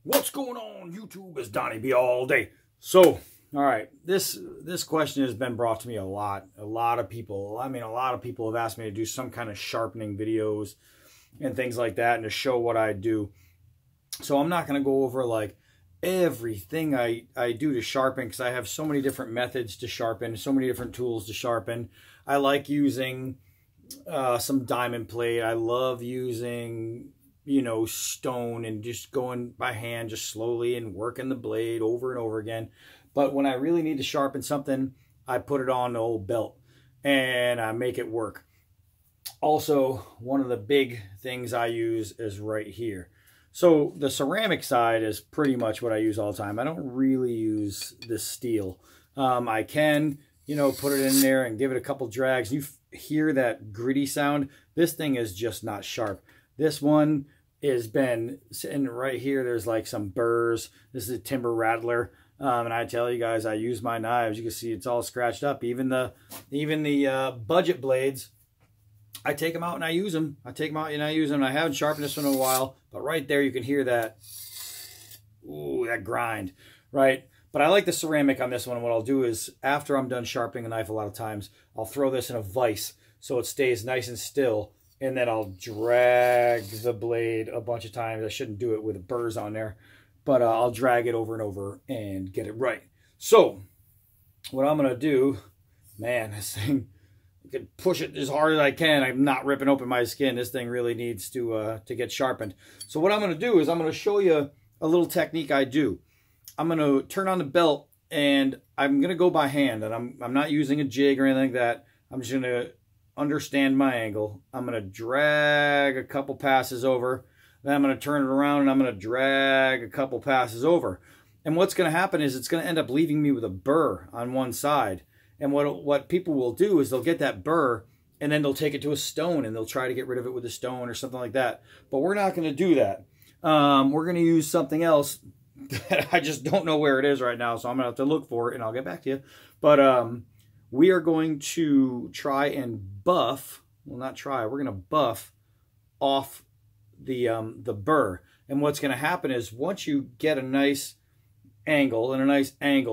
What's going on, YouTube? It's Donnie B all day. So, all right, this question has been brought to me a lot. A lot of people have asked me to do some kind of sharpening videos and things like that and to show what I do. So I'm not going to go over like everything I do to sharpen, because I have so many different methods to sharpen, so many different tools to sharpen. I like using some diamond plate. I love using, you know, stone and just going by hand, just slowly and working the blade over and over again. But when I really need to sharpen something, I put it on the old belt and I make it work. Also, one of the big things I use is right here. So the ceramic side is pretty much what I use all the time. I don't really use the steel. I can, you know, put it in there and give it a couple drags. You hear that gritty sound. This thing is just not sharp. This one has been sitting right here. There's like some burrs. This is a timber rattler. And I tell you guys, I use my knives. You can see it's all scratched up. Even the budget blades, I take them out and I use them. I take them out and I use them. I haven't sharpened this one in a while, but right there you can hear that, ooh, that grind, right? But I like the ceramic on this one. And what I'll do is, after I'm done sharpening a knife, a lot of times, I'll throw this in a vise so it stays nice and still. And then I'll drag the blade a bunch of times. I shouldn't do it with the burrs on there, but I'll drag it over and over and get it right. So what I'm going to do, man, this thing, I can push it as hard as I can. I'm not ripping open my skin. This thing really needs to get sharpened. So what I'm going to do is I'm going to show you a little technique I do. I'm going to turn on the belt and I'm going to go by hand, and I'm not using a jig or anything like that. I'm just going to understand my angle. I'm going to drag a couple passes over. Then I'm going to turn it around and I'm going to drag a couple passes over. And what's going to happen is it's going to end up leaving me with a burr on one side. And what people will do is they'll get that burr and then they'll take it to a stone and they'll try to get rid of it with a stone or something like that. But we're not going to do that. We're going to use something else that I just don't know where it is right now. So I'm going to have to look for it and I'll get back to you. But we are going to try and buff, well, not try, we're going to buff off the burr. And what's going to happen is, once you get a nice angle and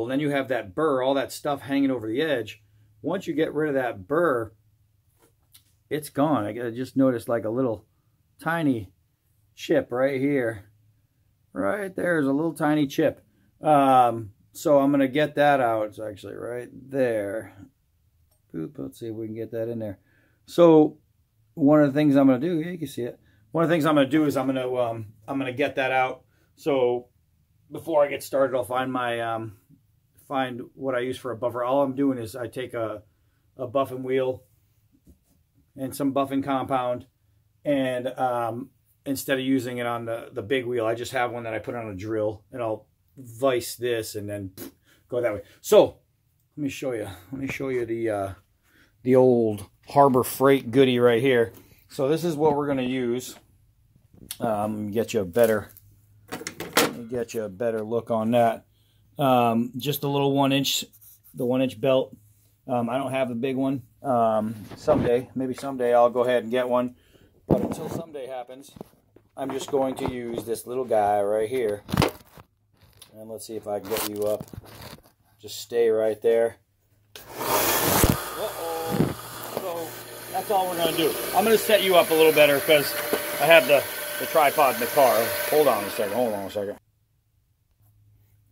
then you have that burr, all that stuff hanging over the edge, once you get rid of that burr, it's gone. I just noticed like a little tiny chip right here. Right there's a little tiny chip. So I'm going to get that out. It's actually right there. Boop, let's see if we can get that in there. So one of the things I'm going to do, yeah, you can see it. One of the things I'm going to do is I'm going to get that out. So before I get started, I'll find my find what I use for a buffer. All I'm doing is I take a buffing wheel and some buffing compound, and instead of using it on the big wheel, I just have one that I put on a drill, and I'll vise this and then go that way. So let me show you. Let me show you the old Harbor Freight goodie right here. So this is what we're going to use. Get you a better look on that. Just a little 1-inch belt. I don't have the big one. Maybe someday I'll go ahead and get one. But until someday happens, I'm just going to use this little guy right here. And let's see if I can get you up. Just stay right there. Uh-oh. So that's all we're going to do. I'm going to set you up a little better because I have the tripod in the car. Hold on a second.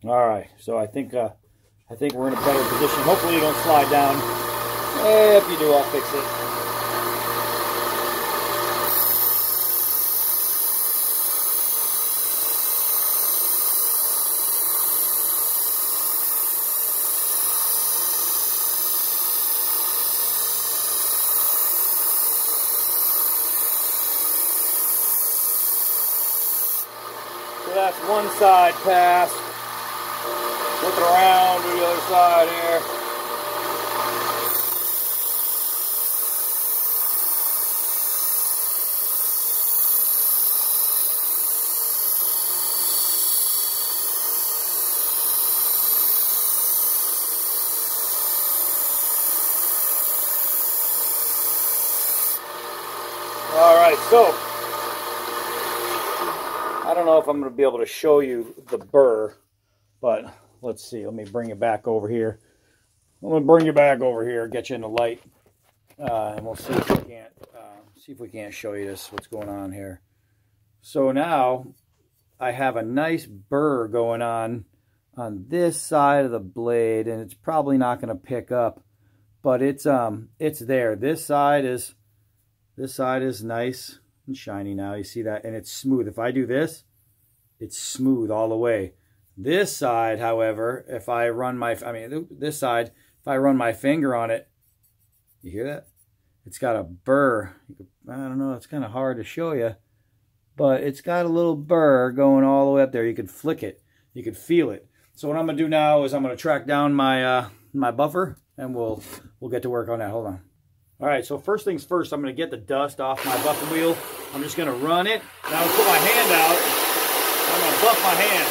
All right. So I think we're in a better position. Hopefully you don't slide down. If you do, I'll fix it. So that's one side pass. Look around to the other side here. All right, so I don't know if I'm going to be able to show you the burr, but let's see. Let me bring it back over here. I'm going to bring you back over here, get you in the light, and we'll see if we can't show you this, what's going on here. So now I have a nice burr going on this side of the blade, and it's probably not going to pick up, but it's there. This side is nice and shiny now. You see that? And it's smooth. If I do this, it's smooth all the way. This side, however, if I run this side, if I run my finger on it, you hear that? It's got a burr. I don't know, it's kind of hard to show you, but it's got a little burr going all the way up there. You could flick it. You could feel it. So what I'm going to do now is I'm going to track down my my buffer, and we'll get to work on that. Hold on. All right, so first things first, I'm going to get the dust off my buffing wheel. I'm just going to run it. Now I'll put my hand out. I'm going to buff my hand.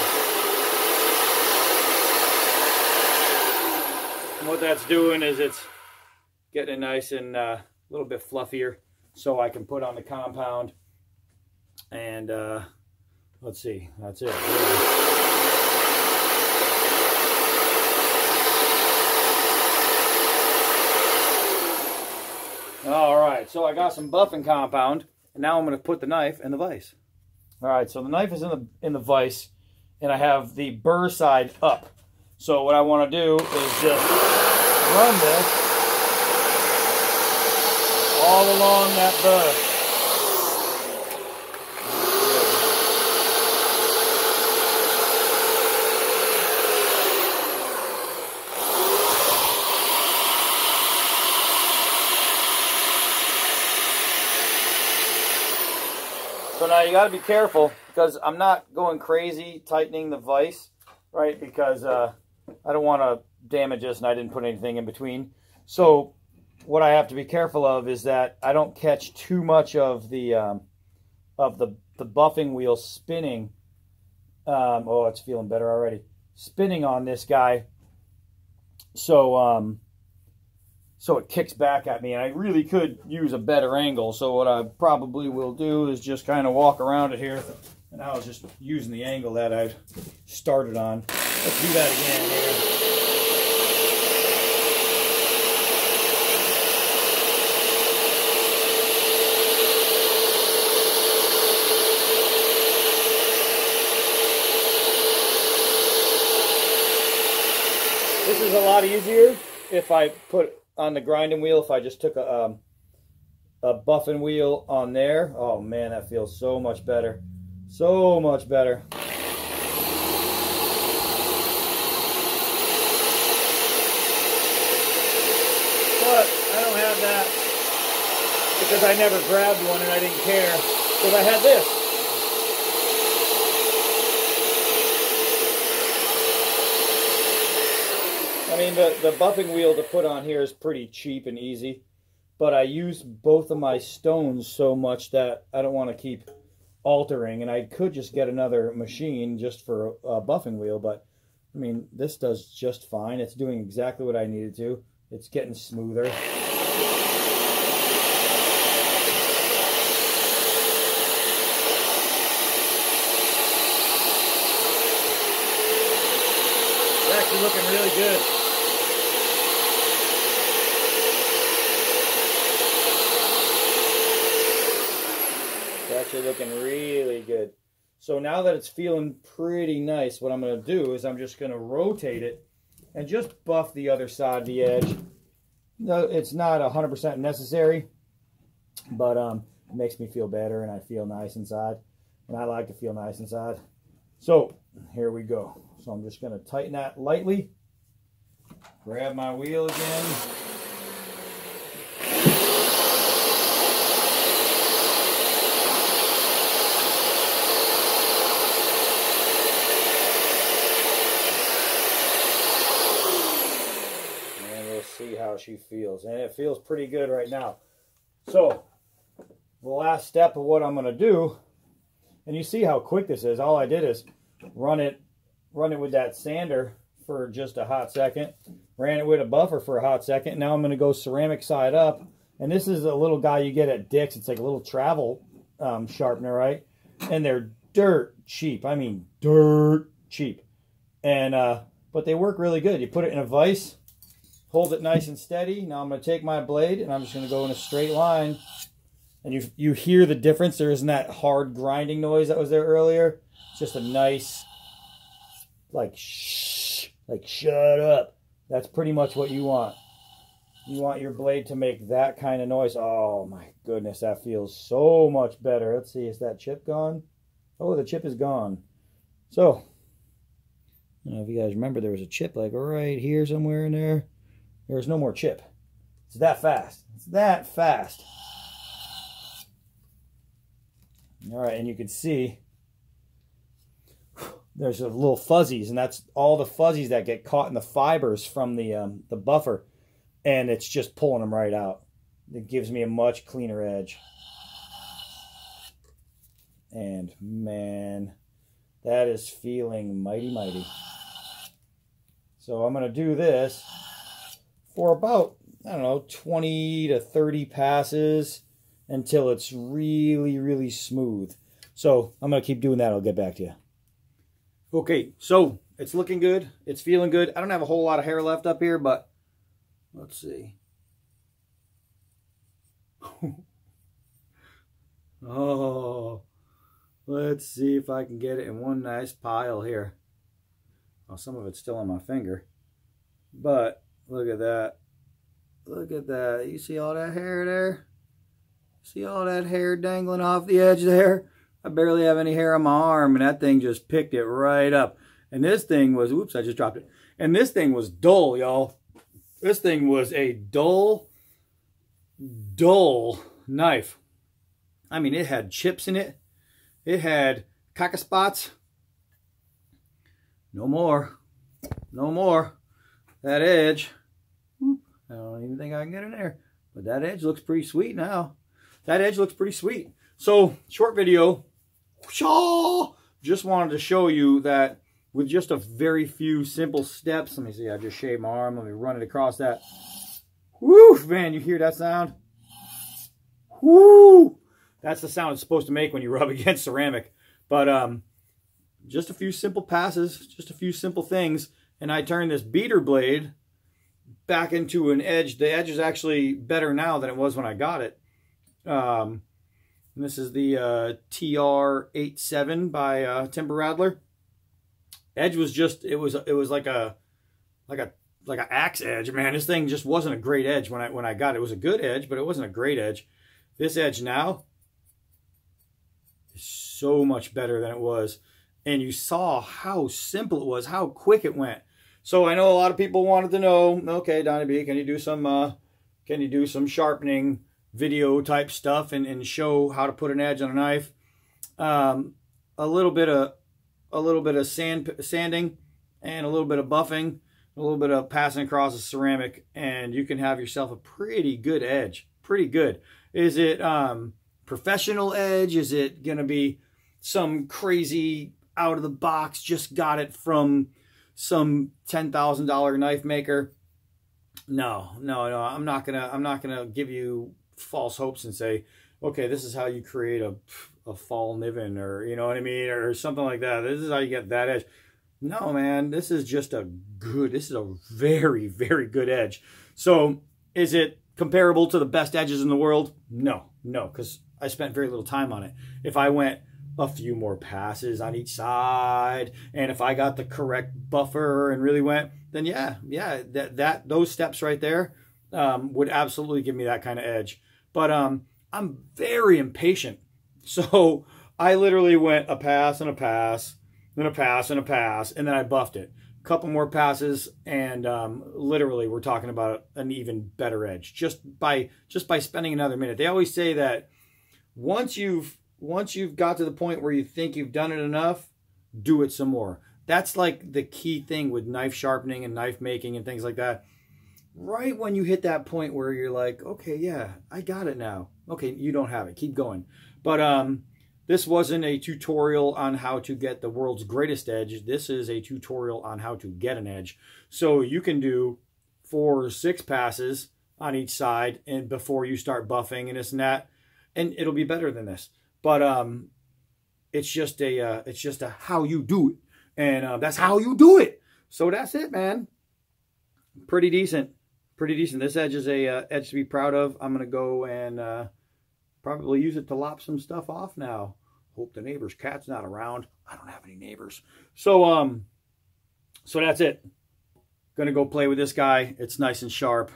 And what that's doing is it's getting it nice and a little bit fluffier so I can put on the compound. And let's see, that's it. All right, so I got some buffing compound, and now I'm going to put the knife in the vise. All right, so the knife is in the vise, and I have the burr side up. So what I want to do is just run this all along that burr. So now you got to be careful, because I'm not going crazy tightening the vise, right? Because I don't want to damage this, and I didn't put anything in between. So what I have to be careful of is that I don't catch too much of the buffing wheel spinning. Oh, it's feeling better already. Spinning on this guy, so it kicks back at me, and I really could use a better angle. So what I probably will do is just kind of walk around it here, and I was just using the angle that I've started on. Let's do that again here. This is a lot easier if I put on the grinding wheel, if I just took a buffing wheel on there. Oh man, that feels so much better. So much better. But I don't have that because I never grabbed one and I didn't care, because I had this. I mean, the buffing wheel to put on here is pretty cheap and easy, but I use both of my stones so much that I don't want to keep altering, and I could just get another machine just for a buffing wheel, but I mean, this does just fine. It's doing exactly what I needed to. It's getting smoother. It's actually looking really good. Actually looking really good. So now that it's feeling pretty nice, what I'm going to do is I'm just going to rotate it and just buff the other side of the edge. No, it's not 100% necessary, but it makes me feel better, and I feel nice inside, and I like to feel nice inside. So here we go. So I'm just going to tighten that lightly, grab my wheel again. See how she feels, and it feels pretty good right now. So the last step of what I'm going to do, and you see how quick this is. All I did is run it with that sander for just a hot second, ran it with a buffer for a hot second. Now I'm going to go ceramic side up, and this is a little guy you get at Dick's. It's like a little travel sharpener, right? And they're dirt cheap. I mean, dirt cheap. And, but they work really good. You put it in a vise, hold it nice and steady. Now I'm going to take my blade and I'm just going to go in a straight line. And you hear the difference. There isn't that hard grinding noise that was there earlier. It's just a nice, like, shh, like, shut up. That's pretty much what you want. You want your blade to make that kind of noise. Oh my goodness, that feels so much better. Let's see, is that chip gone? Oh, the chip is gone. So, I don't know if you guys remember, there was a chip like right here somewhere in there. There's no more chip. It's that fast. It's that fast. All right, and you can see there's a little fuzzies, and that's all the fuzzies that get caught in the fibers from the buffer, and it's just pulling them right out. It gives me a much cleaner edge. And man, that is feeling mighty, mighty. So I'm going to do this for about, I don't know, 20 to 30 passes until it's really, really smooth. So I'm going to keep doing that. I'll get back to you. Okay, so it's looking good. It's feeling good. I don't have a whole lot of hair left up here, but let's see. Oh, let's see if I can get it in one nice pile here. Well, some of it's still on my finger, but look at that. Look at that. You see all that hair there? See all that hair dangling off the edge there? I barely have any hair on my arm, and that thing just picked it right up. And this thing was, oops, I just dropped it. And this thing was dull, y'all. This thing was a dull knife. I mean, it had chips in it. It had caca spots. No more. No more. That edge. I don't even think I can get in there. But that edge looks pretty sweet now. That edge looks pretty sweet. So, short video. Just wanted to show you that with just a very few simple steps. Let me see. I just shaved my arm. Let me run it across that. Woo! Man, you hear that sound? Woo! That's the sound it's supposed to make when you rub against ceramic. But just a few simple passes, just a few simple things, and I turned this beater blade back into an edge. The edge is actually better now than it was when I got it. And this is the TR87 by Timber Rattler. Edge was just, it was like an axe edge, man. This thing just wasn't a great edge when I got it. It was a good edge, but it wasn't a great edge. This edge now is so much better than it was. And you saw how simple it was, how quick it went. So I know a lot of people wanted to know, okay, Donnie B, can you do some sharpening video type stuff and show how to put an edge on a knife? A little bit of sanding and a little bit of buffing, a little bit of passing across the ceramic, and you can have yourself a pretty good edge. Pretty good. Is it professional edge? Is it going to be some crazy out of the box, just got it from some $10,000 knife maker? No. I'm not gonna give you false hopes and say, okay, this is how you create a fall niven, or you know what I mean, or something like that. This is how you get that edge. No, man, this is just a very, very good edge. So is it comparable to the best edges in the world? No, because I spent very little time on it. If I went a few more passes on each side, and if I got the correct buffer and really went, then yeah, those steps right there would absolutely give me that kind of edge. But I'm very impatient, so I literally went a pass and a pass, then a pass and a pass, and then I buffed it. A couple more passes, and literally we're talking about an even better edge just by spending another minute. They always say that once you've got to the point where you think you've done it enough, do it some more. That's like the key thing with knife sharpening and knife making and things like that. Right when you hit that point where you're like, okay, yeah, I got it now. Okay, you don't have it. Keep going. But this wasn't a tutorial on how to get the world's greatest edge. This is a tutorial on how to get an edge. So you can do 4 or 6 passes on each side and before you start buffing and this and that, and it'll be better than this. But It's just a how you do it. And that's how you do it. So that's it, man. Pretty decent. Pretty decent. This edge is a edge to be proud of. I'm going to go and probably use it to lop some stuff off now. Hope the neighbor's cat's not around. I don't have any neighbors. So that's it. Gonna go play with this guy. It's nice and sharp.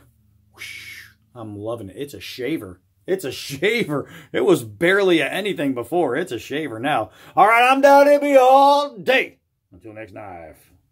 I'm loving it. It's a shaver. It's a shaver. It was barely anything before. It's a shaver now. All right, I'm down here all day. Until next knife.